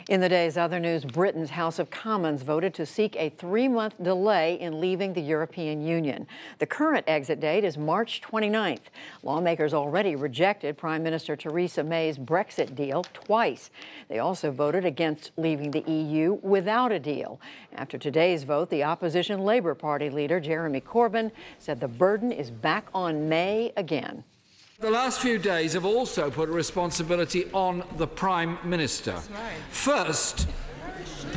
In the day's other news, Britain's House of Commons voted to seek a 3-month delay in leaving the European Union. The current exit date is March 29th. Lawmakers already rejected Prime Minister Theresa May's Brexit deal twice. They also voted against leaving the EU without a deal. After today's vote, the opposition Labour Party leader Jeremy Corbyn said the burden is back on May again. The last few days have also put a responsibility on the Prime Minister. Right. First,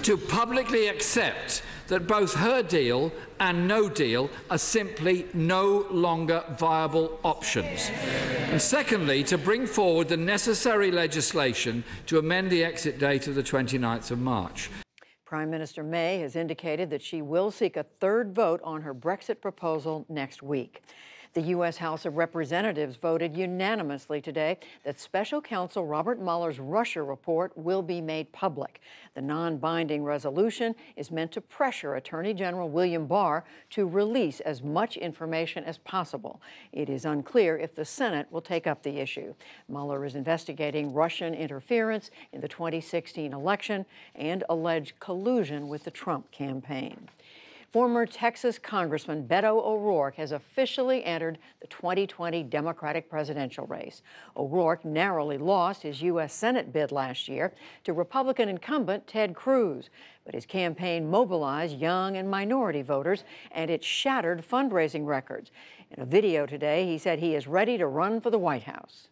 to publicly accept that both her deal and no deal are simply no longer viable options. And secondly, to bring forward the necessary legislation to amend the exit date of the 29th of March. Prime Minister May has indicated that she will seek a third vote on her Brexit proposal next week. The U.S. House of Representatives voted unanimously today that Special Counsel Robert Mueller's Russia report will be made public. The non-binding resolution is meant to pressure Attorney General William Barr to release as much information as possible. It is unclear if the Senate will take up the issue. Mueller is investigating Russian interference in the 2016 election and alleged collusion with the Trump campaign. Former Texas Congressman Beto O'Rourke has officially entered the 2020 Democratic presidential race. O'Rourke narrowly lost his U.S. Senate bid last year to Republican incumbent Ted Cruz, but his campaign mobilized young and minority voters, and it shattered fundraising records. In a video today, he said he is ready to run for the White House.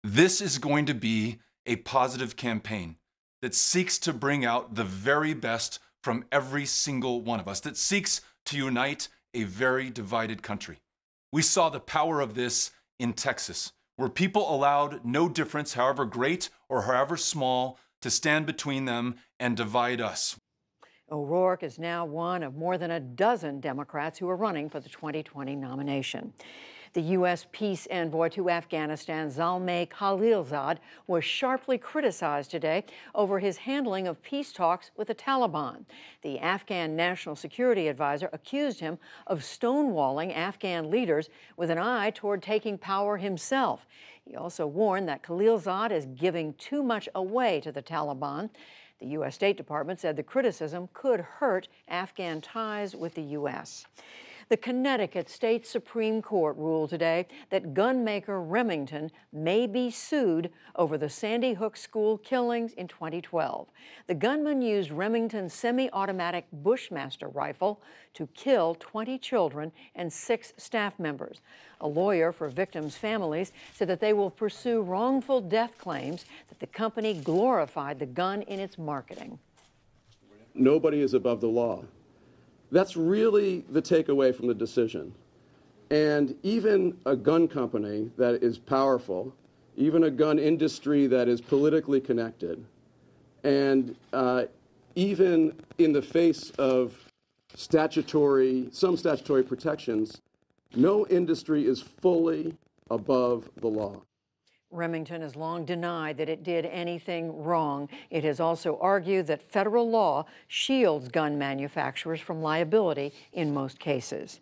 This is going to be a positive campaign that seeks to bring out the very best from every single one of us, that seeks to unite a very divided country. We saw the power of this in Texas, where people allowed no difference, however great or however small, to stand between them and divide us. O'Rourke is now one of more than a dozen Democrats who are running for the 2020 nomination. The U.S. peace envoy to Afghanistan, Zalmay Khalilzad, was sharply criticized today over his handling of peace talks with the Taliban. The Afghan National Security Advisor accused him of stonewalling Afghan leaders with an eye toward taking power himself. He also warned that Khalilzad is giving too much away to the Taliban. The U.S. State Department said the criticism could hurt Afghan ties with the U.S. The Connecticut State Supreme Court ruled today that gunmaker Remington may be sued over the Sandy Hook school killings in 2012. The gunman used Remington's semi-automatic Bushmaster rifle to kill 20 children and 6 staff members. A lawyer for victims' families said that they will pursue wrongful death claims that the company glorified the gun in its marketing. Nobody is above the law. That's really the takeaway from the decision. And even a gun company that is powerful, even a gun industry that is politically connected, and even in the face of some statutory protections, no industry is fully above the law. Remington has long denied that it did anything wrong. It has also argued that federal law shields gun manufacturers from liability in most cases.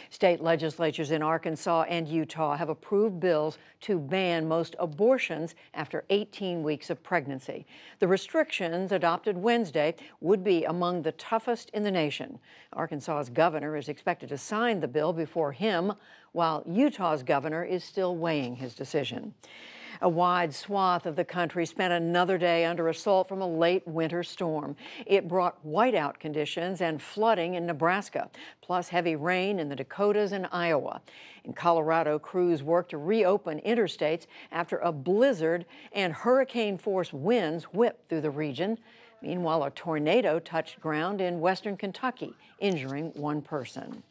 State legislatures in Arkansas and Utah have approved bills to ban most abortions after 18 weeks of pregnancy. The restrictions adopted Wednesday would be among the toughest in the nation. Arkansas's governor is expected to sign the bill before him, while Utah's governor is still weighing his decision. A wide swath of the country spent another day under assault from a late winter storm. It brought whiteout conditions and flooding in Nebraska, plus heavy rain in the Dakotas and Iowa. In Colorado, crews worked to reopen interstates after a blizzard and hurricane-force winds whipped through the region. Meanwhile, a tornado touched ground in western Kentucky, injuring 1 person.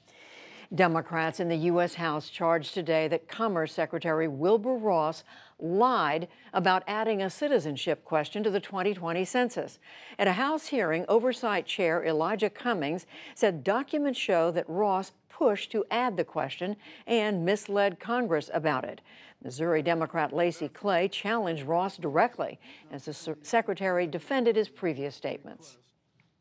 Democrats in the U.S. House charged today that Commerce Secretary Wilbur Ross lied about adding a citizenship question to the 2020 census. At a House hearing, Oversight Chair Elijah Cummings said documents show that Ross pushed to add the question and misled Congress about it. Missouri Democrat Lacey Clay challenged Ross directly as the secretary defended his previous statements.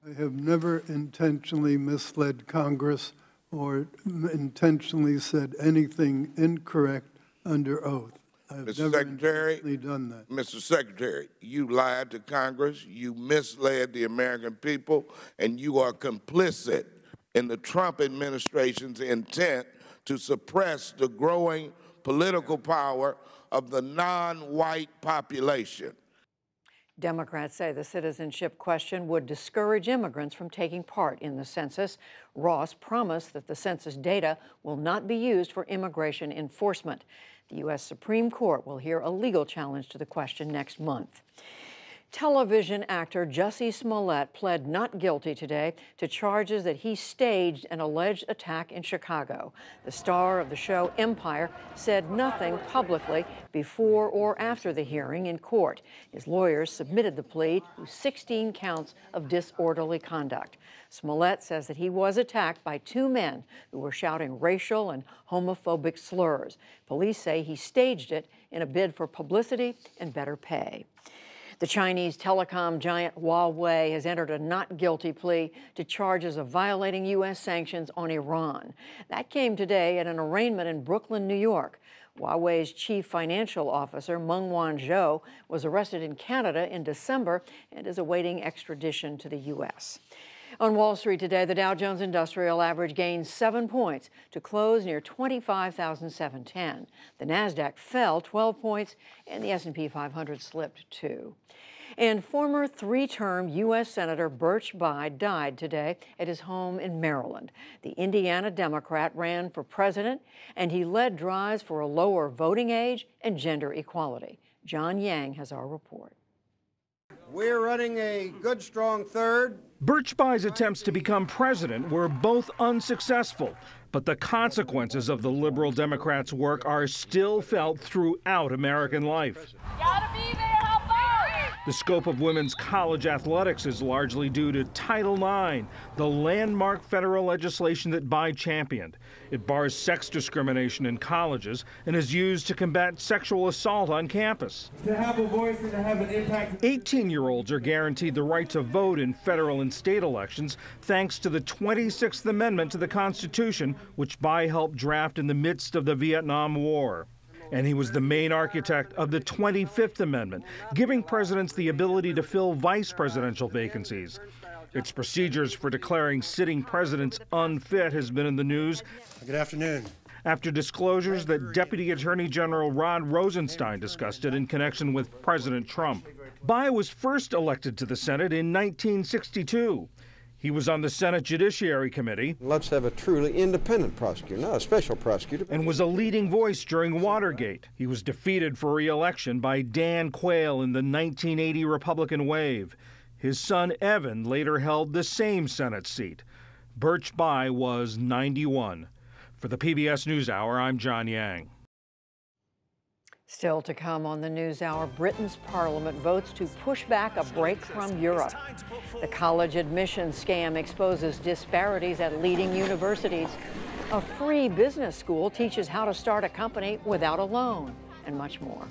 I have never intentionally misled Congress or intentionally said anything incorrect under oath. I've Mr. never Secretary, intentionally done that. Mr. Secretary, you lied to Congress, you misled the American people, and you are complicit in the Trump administration's intent to suppress the growing political power of the non-white population. Democrats say the citizenship question would discourage immigrants from taking part in the census. Ross promised that the census data will not be used for immigration enforcement. The U.S. Supreme Court will hear a legal challenge to the question next month. Television actor Jussie Smollett pled not guilty today to charges that he staged an alleged attack in Chicago. The star of the show Empire said nothing publicly before or after the hearing in court. His lawyers submitted the plea to 16 counts of disorderly conduct. Smollett says that he was attacked by two men who were shouting racial and homophobic slurs. Police say he staged it in a bid for publicity and better pay. The Chinese telecom giant Huawei has entered a not guilty plea to charges of violating U.S. sanctions on Iran. That came today at an arraignment in Brooklyn, New York. Huawei's chief financial officer, Meng Wanzhou, was arrested in Canada in December and is awaiting extradition to the U.S. On Wall Street today, the Dow Jones Industrial Average gained 7 points to close near 25,710. The Nasdaq fell 12 points, and the S&P 500 slipped 2. And former three-term U.S. Senator Birch Bayh died today at his home in Maryland. The Indiana Democrat ran for president, and he led drives for a lower voting age and gender equality. John Yang has our report. We're running a good, strong third. Birch Bayh's attempts to become president were both unsuccessful, but the consequences of the liberal Democrats' work are still felt throughout American life. Gotta be there, help out! The scope of women's college athletics is largely due to Title IX, the landmark federal legislation that Bayh championed. It bars sex discrimination in colleges and is used to combat sexual assault on campus. To have a voice and to have an impact. 18-year-olds are guaranteed the right to vote in federal and state elections thanks to the 26th Amendment to the Constitution, which Bayh helped draft in the midst of the Vietnam War. And he was the main architect of the 25th Amendment, giving presidents the ability to fill vice presidential vacancies. Its procedures for declaring sitting presidents unfit has been in the news. Good afternoon. After disclosures that Deputy Attorney General Rod Rosenstein discussed it in connection with President Trump. Bayh was first elected to the Senate in 1962. He was on the Senate Judiciary Committee. Let's have a truly independent prosecutor, not a special prosecutor. And was a leading voice during Watergate. He was defeated for re-election by Dan Quayle in the 1980 Republican wave. His son Evan later held the same Senate seat. Birch Bayh was 91. For the PBS NewsHour, I'm John Yang. Still to come on the NewsHour, Britain's parliament votes to push back a break from Europe. The college admissions scam exposes disparities at leading universities. A free business school teaches how to start a company without a loan, and much more.